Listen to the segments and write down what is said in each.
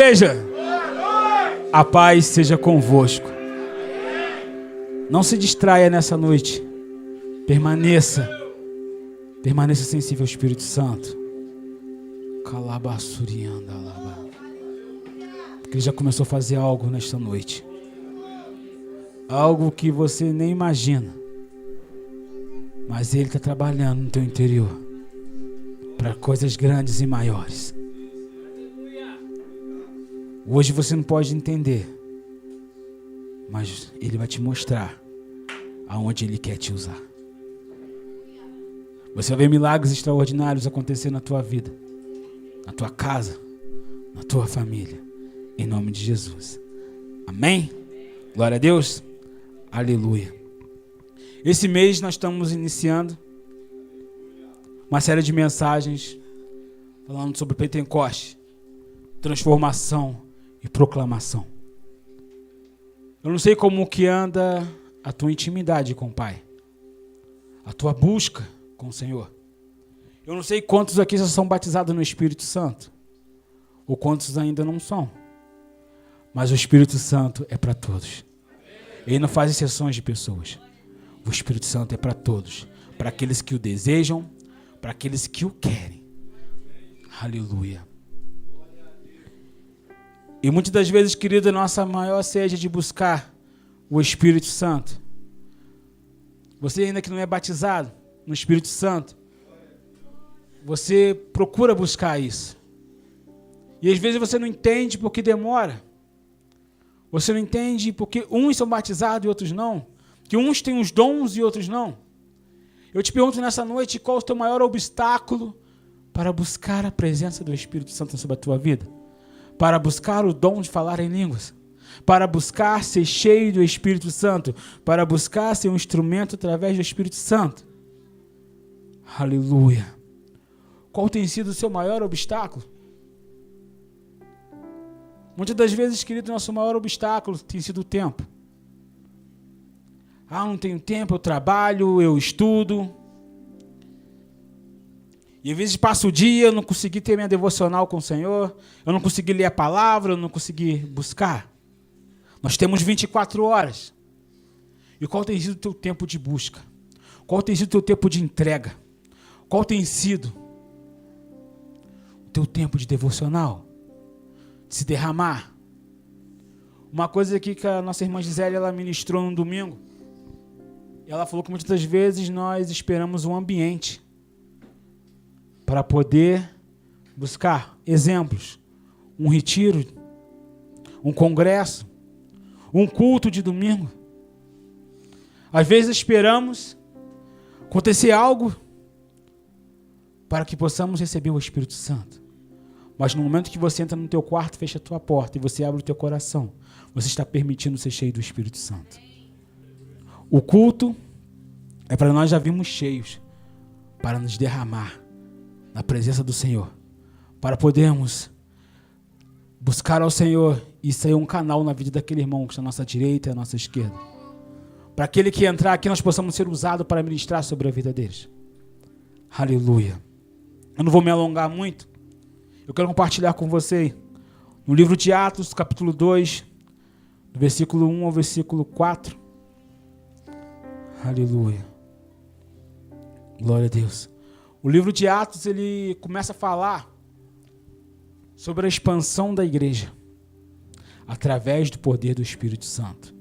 Igreja, a paz seja convosco. Não se distraia nessa noite. Permaneça sensível ao Espírito Santo. Porque ele já começou a fazer algo nesta noite. Algo que você nem imagina. Mas ele está trabalhando no teu interior para coisas grandes e maiores. Hoje você não pode entender, mas ele vai te mostrar aonde ele quer te usar. Você vai ver milagres extraordinários acontecer na tua vida, na tua casa, na tua família, em nome de Jesus. Amém? Glória a Deus. Aleluia. Esse mês nós estamos iniciando uma série de mensagens falando sobre Pentecoste, transformação e proclamação. Eu não sei como que anda a tua intimidade com o Pai, a tua busca com o Senhor. Eu não sei quantos aqui já são batizados no Espírito Santo, ou quantos ainda não são. Mas o Espírito Santo é para todos. Ele não faz exceções de pessoas. O Espírito Santo é para todos, para aqueles que o desejam, para aqueles que o querem. Aleluia. E muitas das vezes, querido, a nossa maior sede é de buscar o Espírito Santo. Você ainda que não é batizado no Espírito Santo, você procura buscar isso. E às vezes você não entende porque demora. Você não entende porque uns são batizados e outros não. Que uns têm os dons e outros não. Eu te pergunto nessa noite, qual é o teu maior obstáculo para buscar a presença do Espírito Santo sobre a tua vida? Para buscar o dom de falar em línguas, para buscar ser cheio do Espírito Santo, para buscar ser um instrumento através do Espírito Santo. Aleluia. Qual tem sido o seu maior obstáculo? Muitas das vezes, querido, nosso maior obstáculo tem sido o tempo. Não tenho tempo, eu trabalho, eu estudo. E às vezes passa o dia, eu não consegui ter minha devocional com o Senhor, eu não consegui ler a palavra, eu não consegui buscar. Nós temos 24 horas. E qual tem sido o teu tempo de busca? Qual tem sido o teu tempo de entrega? Qual tem sido o teu tempo de devocional? De se derramar? Uma coisa aqui que a nossa irmã Gisele, ela ministrou no domingo. Ela falou que muitas das vezes nós esperamos um ambiente para poder buscar exemplos, um retiro, um congresso, um culto de domingo. Às vezes esperamos acontecer algo para que possamos receber o Espírito Santo. Mas no momento que você entra no teu quarto, fecha a tua porta e você abre o teu coração, você está permitindo ser cheio do Espírito Santo. O culto é para nós já virmos cheios, para nos derramar na presença do Senhor, para podermos buscar ao Senhor e ser um canal na vida daquele irmão que está à nossa direita e à nossa esquerda. Para aquele que entrar aqui, nós possamos ser usados para ministrar sobre a vida deles. Aleluia. Eu não vou me alongar muito. Eu quero compartilhar com você no livro de Atos, capítulo 2, do versículo 1 ao versículo 4. Aleluia. Glória a Deus. O livro de Atos, ele começa a falar sobre a expansão da igreja através do poder do Espírito Santo.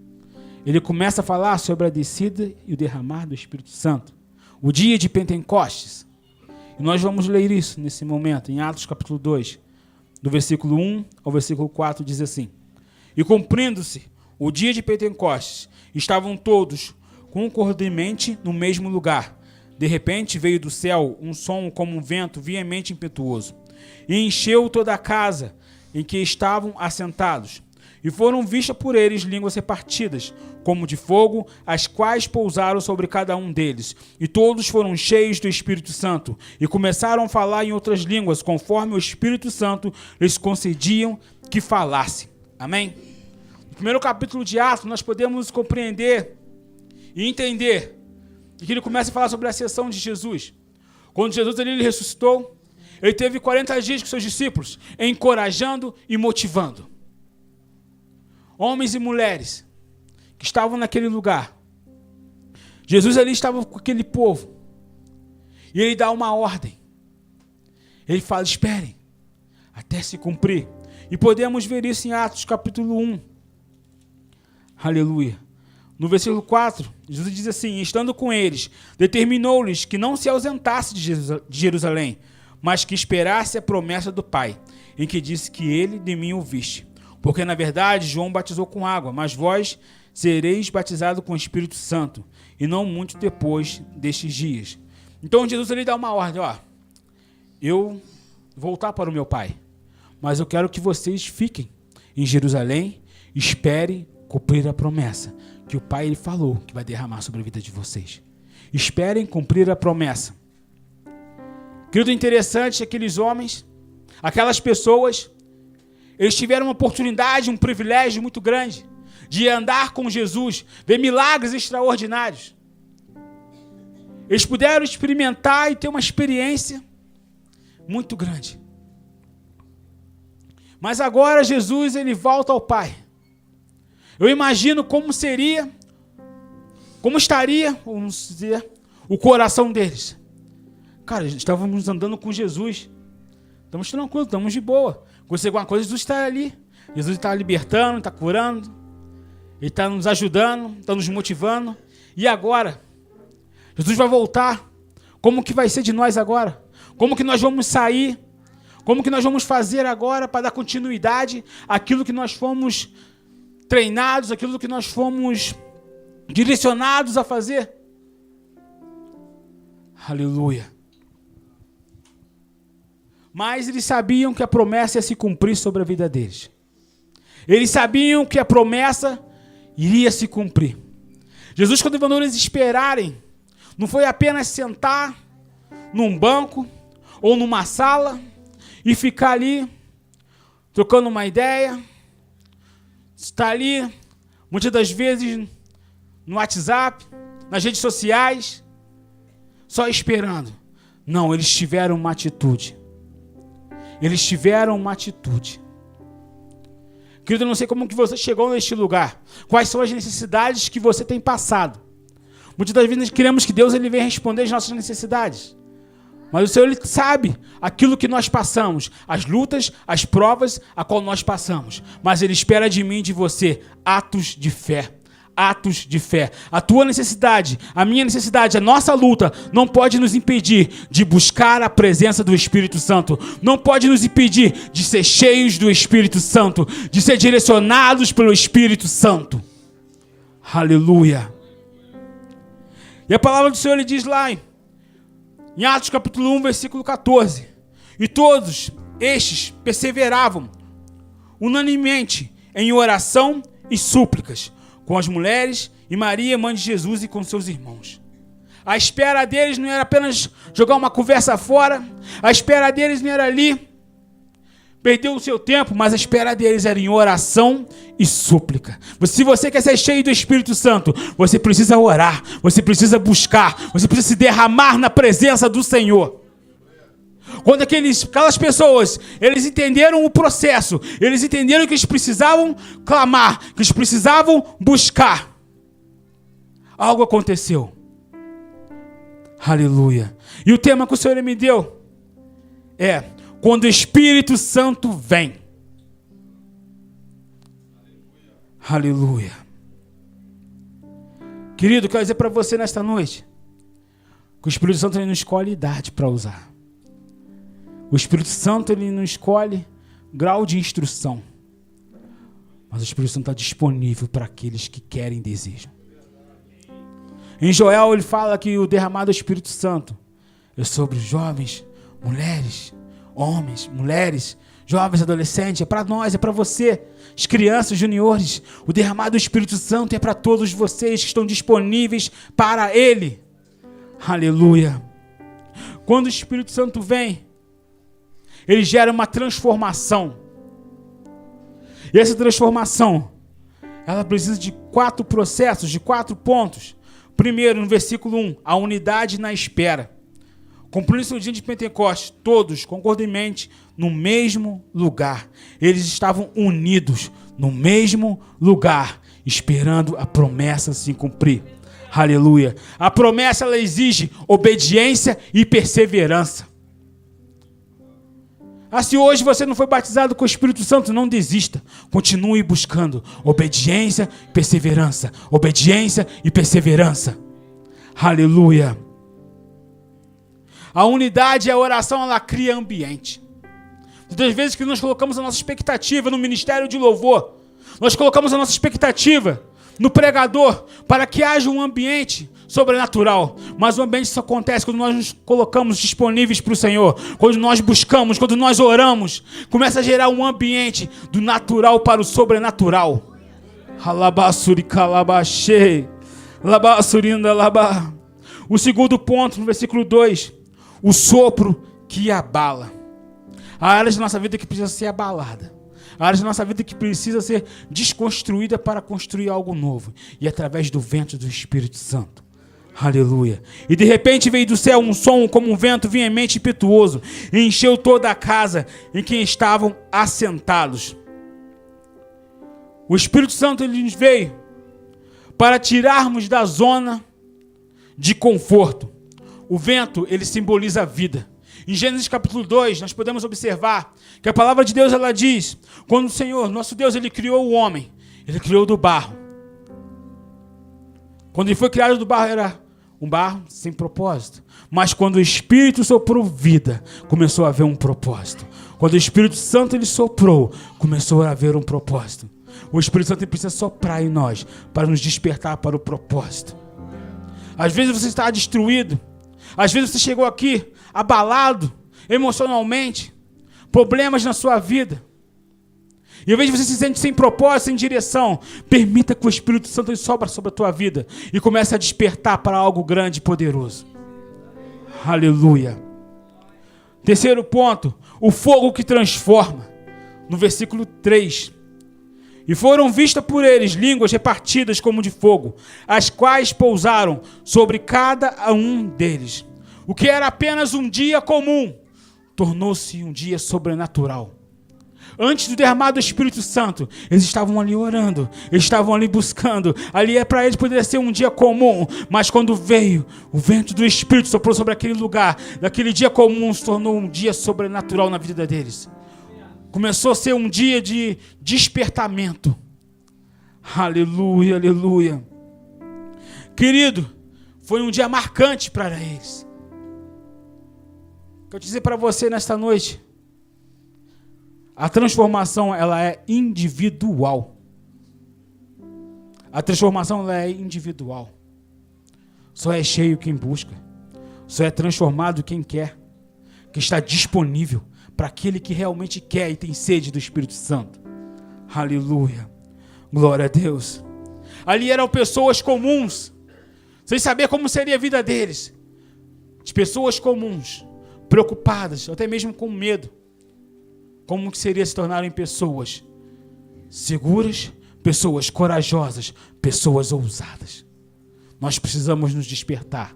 Ele começa a falar sobre a descida e o derramar do Espírito Santo. O dia de Pentecostes. E nós vamos ler isso nesse momento, em Atos capítulo 2, do versículo 1 ao versículo 4, diz assim: E cumprindo-se o dia de Pentecostes, estavam todos concordemente no mesmo lugar. De repente veio do céu um som como um vento veemente e impetuoso, e encheu toda a casa em que estavam assentados. E foram vistas por eles línguas repartidas, como de fogo, as quais pousaram sobre cada um deles. E todos foram cheios do Espírito Santo, e começaram a falar em outras línguas, conforme o Espírito Santo lhes concediam que falassem. Amém? No primeiro capítulo de Atos, nós podemos compreender e entender que ele começa a falar sobre a ascensão de Jesus. Quando Jesus ele ressuscitou, Ele teve 40 dias com seus discípulos, encorajando e motivando. Homens e mulheres que estavam naquele lugar. Jesus ali estava com aquele povo. E ele dá uma ordem. Ele fala, esperem, até se cumprir. E podemos ver isso em Atos capítulo 1. Aleluia. No versículo 4, Jesus diz assim, estando com eles, determinou-lhes que não se ausentasse de Jerusalém, mas que esperasse a promessa do Pai, em que disse que ele de mim ouviste. Porque, na verdade, João batizou com água, mas vós sereis batizados com o Espírito Santo, e não muito depois destes dias. Então, Jesus ele dá uma ordem, eu vou voltar para o meu Pai, mas eu quero que vocês fiquem em Jerusalém, esperem cumprir a promessa que o Pai ele falou que vai derramar sobre a vida de vocês. Esperem cumprir a promessa. Querido, interessante, aqueles homens, aquelas pessoas, eles tiveram uma oportunidade, um privilégio muito grande de andar com Jesus, ver milagres extraordinários. Eles puderam experimentar e ter uma experiência muito grande. Mas agora Jesus ele volta ao Pai. Eu imagino como seria, como estaria, vamos dizer, o coração deles. Cara, estávamos andando com Jesus. Estamos tranquilos, estamos de boa. Aconteceu alguma coisa, Jesus está ali. Jesus está libertando, está curando. Ele está nos ajudando, está nos motivando. E agora? Jesus vai voltar. Como que vai ser de nós agora? Como que nós vamos sair? Como que nós vamos fazer agora para dar continuidade àquilo que nós fomos treinados, aquilo que nós fomos direcionados a fazer? Aleluia. Mas eles sabiam que a promessa ia se cumprir sobre a vida deles. Eles sabiam que a promessa iria se cumprir. Jesus, quando mandou eles esperarem, não foi apenas sentar num banco ou numa sala e ficar ali trocando uma ideia, estar ali, muitas das vezes no WhatsApp, nas redes sociais, só esperando. Não, eles tiveram uma atitude. Eles tiveram uma atitude. Querido, eu não sei como que você chegou neste lugar. Quais são as necessidades que você tem passado. Muitas das vezes queremos que Deus ele venha responder as nossas necessidades. Mas o Senhor ele sabe aquilo que nós passamos, as lutas, as provas a qual nós passamos. Mas Ele espera de mim e de você atos de fé. Atos de fé. A tua necessidade, a minha necessidade, a nossa luta não pode nos impedir de buscar a presença do Espírito Santo. Não pode nos impedir de ser cheios do Espírito Santo, de ser direcionados pelo Espírito Santo. Aleluia. E a palavra do Senhor ele diz lá em Atos capítulo 1, versículo 14. E todos estes perseveravam unanimemente em oração e súplicas com as mulheres e Maria, mãe de Jesus, e com seus irmãos. A espera deles não era apenas jogar uma conversa fora. A espera deles não era ali perder o seu tempo, mas a espera deles era em oração e súplica. Se você quer ser cheio do Espírito Santo, você precisa orar, você precisa buscar, você precisa se derramar na presença do Senhor. Quando aquelas pessoas, eles entenderam o processo, eles entenderam que eles precisavam clamar, que eles precisavam buscar, algo aconteceu. Aleluia. E o tema que o Senhor me deu é: quando o Espírito Santo vem. Aleluia. Querido, quero dizer para você nesta noite que o Espírito Santo ele não escolhe idade para usar. O Espírito Santo ele não escolhe grau de instrução. Mas o Espírito Santo está disponível para aqueles que querem e desejam. Em Joel ele fala que o derramado do Espírito Santo é sobre jovens, mulheres, homens, mulheres, jovens, adolescentes. É para nós, é para você, as crianças, juniores. O derramado do Espírito Santo é para todos vocês que estão disponíveis para Ele. Aleluia. Quando o Espírito Santo vem, ele gera uma transformação. E essa transformação, ela precisa de 4 processos, de 4 pontos. Primeiro, no versículo 1, a unidade na espera. Cumprindo-se o dia de Pentecostes, todos, concordemente, no mesmo lugar. Eles estavam unidos no mesmo lugar, esperando a promessa se cumprir. Aleluia. A promessa, ela exige obediência e perseverança. Se hoje você não foi batizado com o Espírito Santo, não desista. Continue buscando obediência e perseverança. Obediência e perseverança. Aleluia. A unidade e a oração, ela cria ambiente. Muitas vezes que nós colocamos a nossa expectativa no ministério de louvor, nós colocamos a nossa expectativa no pregador para que haja um ambiente sobrenatural. Mas o ambiente só acontece quando nós nos colocamos disponíveis para o Senhor, quando nós buscamos, quando nós oramos. Começa a gerar um ambiente do natural para o sobrenatural. O segundo ponto, no versículo 2, o sopro que abala. A área da nossa vida que precisa ser abalada. A área da nossa vida que precisa ser desconstruída para construir algo novo. E através do vento do Espírito Santo. Aleluia. E de repente veio do céu um som como um vento veemente e impetuoso. E encheu toda a casa em que estavam assentados. O Espírito Santo, ele nos veio para tirarmos da zona de conforto. O vento, ele simboliza a vida. Em Gênesis capítulo 2, nós podemos observar que a palavra de Deus, ela diz, quando o Senhor, nosso Deus, ele criou o homem, ele criou do barro. Quando ele foi criado do barro, era um barro sem propósito. Mas quando o Espírito soprou vida, começou a haver um propósito. Quando o Espírito Santo, ele soprou, começou a haver um propósito. O Espírito Santo, ele precisa soprar em nós, para nos despertar para o propósito. Às vezes você está destruído. Às vezes você chegou aqui abalado emocionalmente, problemas na sua vida. E ao invés de você se sentir sem propósito, sem direção, permita que o Espírito Santo sobra sobre a tua vida e comece a despertar para algo grande e poderoso. Aleluia. Terceiro ponto, o fogo que transforma. No versículo 3. E foram vistas por eles línguas repartidas como de fogo, as quais pousaram sobre cada um deles. O que era apenas um dia comum, tornou-se um dia sobrenatural. Antes do derramar do Espírito Santo, eles estavam ali orando, eles estavam ali buscando. Ali para eles poderia ser um dia comum, mas quando veio o vento do Espírito, soprou sobre aquele lugar, daquele dia comum se tornou um dia sobrenatural na vida deles. Começou a ser um dia de despertamento. Aleluia, aleluia. Querido, foi um dia marcante para eles. Quero dizer para você nesta noite, a transformação, ela é individual. A transformação, ela é individual. Só é cheio quem busca. Só é transformado quem quer. Que está disponível para aquele que realmente quer e tem sede do Espírito Santo. Aleluia. Glória a Deus. Ali eram pessoas comuns, sem saber como seria a vida deles. De pessoas comuns, preocupadas, até mesmo com medo. Como que seria se tornarem pessoas seguras, pessoas corajosas, pessoas ousadas. Nós precisamos nos despertar.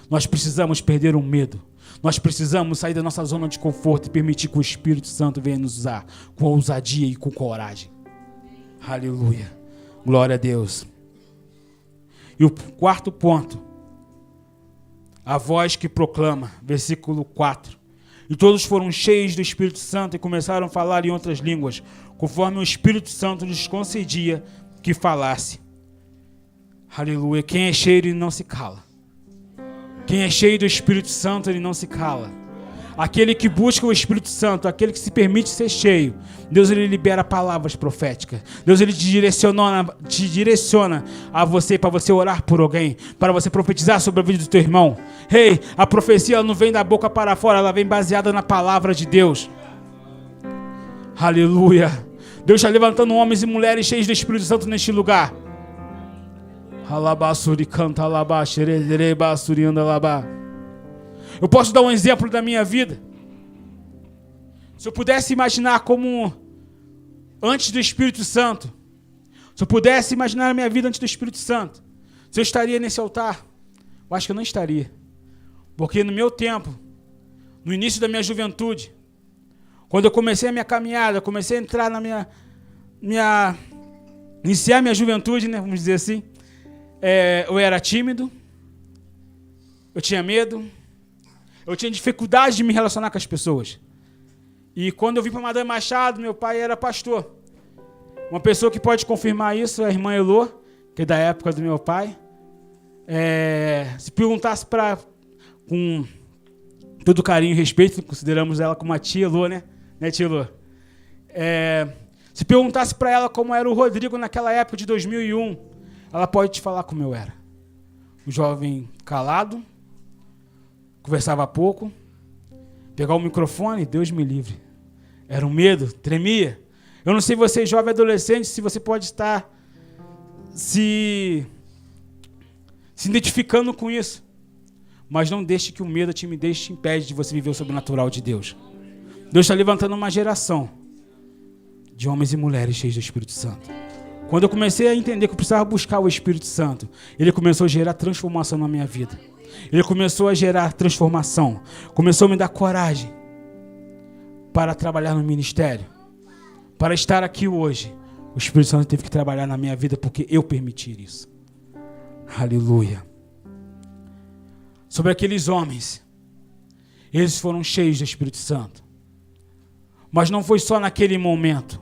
Nós precisamos perder o medo. Nós precisamos sair da nossa zona de conforto e permitir que o Espírito Santo venha nos usar com ousadia e com coragem. Aleluia. Glória a Deus. E o quarto ponto. A voz que proclama. Versículo 4. E todos foram cheios do Espírito Santo e começaram a falar em outras línguas, conforme o Espírito Santo lhes concedia que falasse. Aleluia. Quem é cheio, ele não se cala. Quem é cheio do Espírito Santo, ele não se cala. Aquele que busca o Espírito Santo, aquele que se permite ser cheio, Deus, ele libera palavras proféticas. Deus, ele te direciona a você, para você orar por alguém, para você profetizar sobre a vida do teu irmão. Ei, a profecia não vem da boca para fora, ela vem baseada na palavra de Deus. Aleluia. Deus está levantando homens e mulheres cheios do Espírito Santo neste lugar. Eu posso dar um exemplo da minha vida. Se eu pudesse imaginar como antes do Espírito Santo, se eu pudesse imaginar a minha vida antes do Espírito Santo, se eu estaria nesse altar, eu acho que eu não estaria. Porque no meu tempo, no início da minha juventude, quando eu comecei a minha caminhada, comecei a entrar na iniciar minha juventude, né, vamos dizer assim, eu era tímido, eu tinha medo, eu tinha dificuldade de me relacionar com as pessoas. E quando eu vim para Madame Machado, meu pai era pastor. Uma pessoa que pode confirmar isso é a irmã Elô, que é da época do meu pai. Se perguntasse com todo carinho e respeito, consideramos ela como a tia Elô, né? Né, tia Elô? Se perguntasse para ela como era o Rodrigo naquela época de 2001, ela pode te falar como eu era. Um jovem calado, conversava pouco, pegar o microfone, Deus me livre. Era um medo, tremia. Eu não sei você, jovem adolescente, se você pode estar se identificando com isso. Mas não deixe que o medo, a timidez te impede de você viver o sobrenatural de Deus. Deus está levantando uma geração de homens e mulheres cheios do Espírito Santo. Quando eu comecei a entender que eu precisava buscar o Espírito Santo, ele começou a gerar transformação na minha vida. Ele começou a gerar transformação. Começou a me dar coragem para trabalhar no ministério. Para estar aqui hoje. O Espírito Santo teve que trabalhar na minha vida porque eu permiti isso. Aleluia. Sobre aqueles homens, eles foram cheios do Espírito Santo. Mas não foi só naquele momento.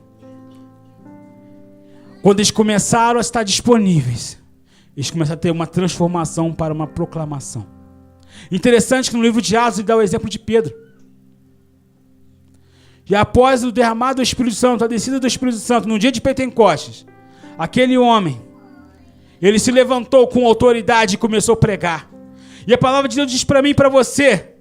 Quando eles começaram a estar disponíveis, eles começaram a ter uma transformação para uma proclamação. Interessante que no livro de Atos ele dá o exemplo de Pedro. E após o derramado do Espírito Santo, a descida do Espírito Santo, no dia de Pentecostes, aquele homem, ele se levantou com autoridade e começou a pregar. E a palavra de Deus diz para mim e para você,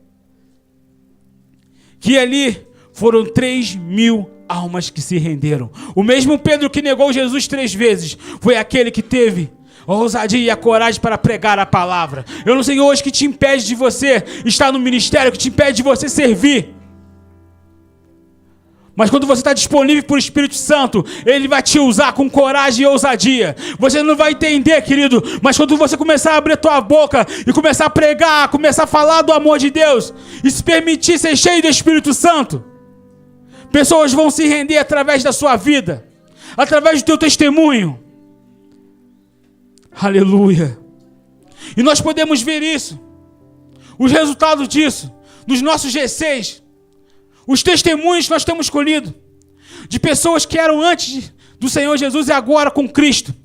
que ali foram 3.000 almas que se renderam. O mesmo Pedro que negou Jesus 3 vezes, foi aquele que teve a ousadia e a coragem para pregar a palavra. Eu não sei hoje o que te impede de você estar no ministério, o que te impede de você servir. Mas quando você está disponível para o Espírito Santo, ele vai te usar com coragem e ousadia. Você não vai entender, querido, mas quando você começar a abrir a tua boca e começar a pregar, começar a falar do amor de Deus e se permitir ser cheio do Espírito Santo, pessoas vão se render através da sua vida, através do teu testemunho. Aleluia. E nós podemos ver isso, os resultados disso, nos nossos G6, os testemunhos que nós temos colhido, de pessoas que eram antes do Senhor Jesus e agora com Cristo.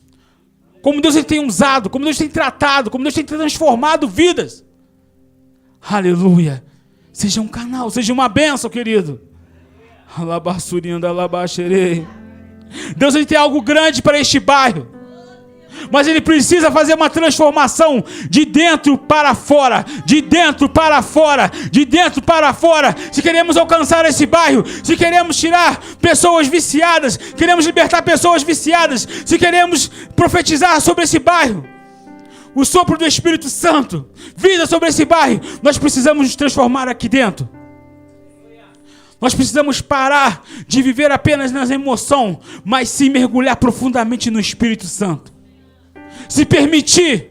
Como Deus tem usado, como Deus tem tratado, como Deus tem transformado vidas. Aleluia. Seja um canal, seja uma bênção, querido. Deus ele tem algo grande para este bairro. Mas ele precisa fazer uma transformação de dentro para fora, de dentro para fora, de dentro para fora. Se queremos alcançar esse bairro, se queremos tirar pessoas viciadas, queremos libertar pessoas viciadas, se queremos profetizar sobre esse bairro, o sopro do Espírito Santo, vida sobre esse bairro, nós precisamos nos transformar aqui dentro. Nós precisamos parar de viver apenas nas emoções, mas sim mergulhar profundamente no Espírito Santo. Se permitir.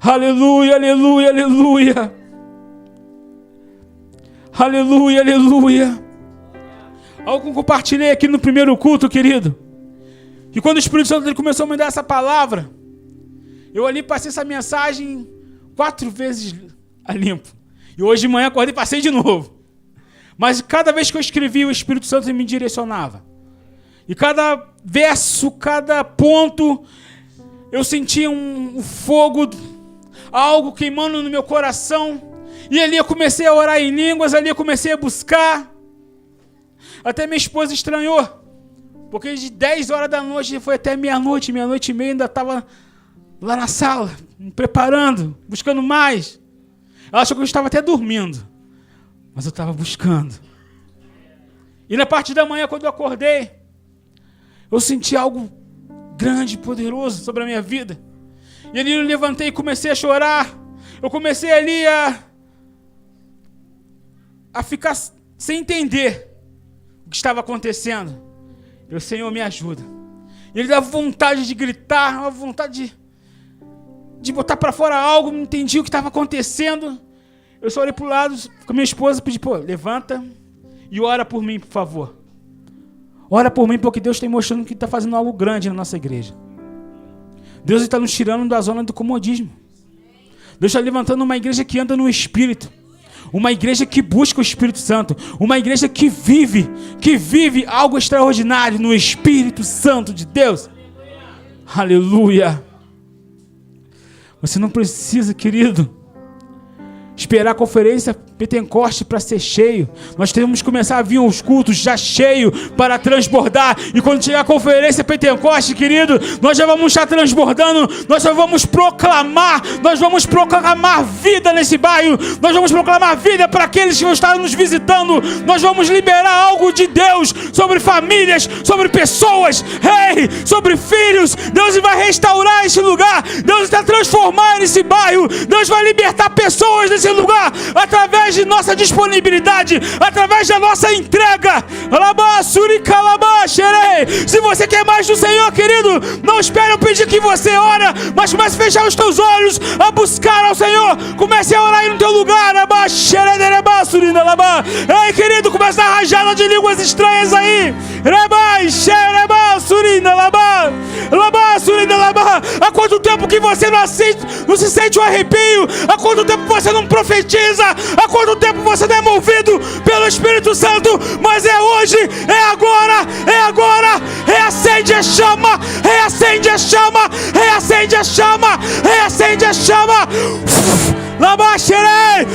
Aleluia, aleluia, aleluia. Aleluia, aleluia. Algo que eu compartilhei aqui no primeiro culto, querido. Que quando o Espírito Santo ele começou a me dar essa palavra, eu ali passei essa mensagem 4 vezes a limpo. E hoje de manhã acordei e passei de novo. Mas cada vez que eu escrevia, o Espírito Santo me direcionava. E cada verso, cada ponto, eu sentia um fogo, algo queimando no meu coração. E ali eu comecei a orar em línguas, ali eu comecei a buscar. Até minha esposa estranhou. Porque de 10 horas da noite foi até meia-noite, meia-noite e meia, ainda estava lá na sala, me preparando, buscando mais. Ela achou que eu estava até dormindo. Mas eu estava buscando. E na parte da manhã, quando eu acordei, eu senti algo grande e poderoso sobre a minha vida. E ali eu levantei e comecei a chorar. Eu comecei ali a ficar sem entender o que estava acontecendo. E o Senhor me ajuda. E ele dava vontade de gritar, uma vontade de botar para fora algo, não entendi o que estava acontecendo. Eu só olhei para o lado com a minha esposa e pedi, levanta e ora por mim, por favor. Ora por mim, porque Deus está mostrando que está fazendo algo grande na nossa igreja. Deus está nos tirando da zona do comodismo. Deus está levantando uma igreja que anda no Espírito. Uma igreja que busca o Espírito Santo. Uma igreja que vive algo extraordinário no Espírito Santo de Deus. Aleluia. Você não precisa, querido, esperar a conferência Pentecoste para ser cheio. Nós temos que começar a vir aos cultos já cheio para transbordar. E quando chegar a conferência Pentecoste, querido, nós já vamos estar transbordando. Nós já vamos proclamar. Nós vamos proclamar vida nesse bairro. Nós vamos proclamar vida para aqueles que vão estar nos visitando. Nós vamos liberar algo de Deus sobre famílias, sobre pessoas, sobre filhos. Deus vai restaurar esse lugar. Deus vai transformar esse bairro. Deus vai libertar pessoas nesse lugar através de nossa disponibilidade, através da nossa entrega. Se você quer mais do Senhor, querido, não espere eu pedir que você ora, mas comece a fechar os teus olhos, a buscar ao Senhor. Comece a orar aí no teu lugar. Ei, querido, comece a rajar de línguas estranhas aí. Há quanto tempo que você não se sente um arrepio? Há quanto tempo você não profetiza? Há quanto tempo você não é movido pelo Espírito Santo? Mas é hoje, é agora. Reacende a chama, reacende a chama, reacende a chama, reacende a chama. Labaxerei,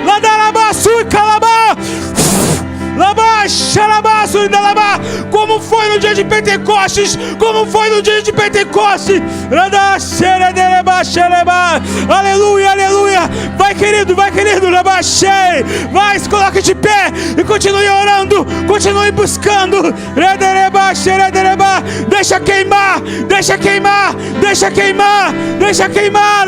ladarabaçu, calabá. Como foi no dia de Pentecostes? Como foi no dia de Pentecostes? Aleluia, aleluia. Vai, querido, vai, se coloque de pé e continue orando, continue buscando. Deixa queimar, deixa queimar, deixa queimar, deixa queimar.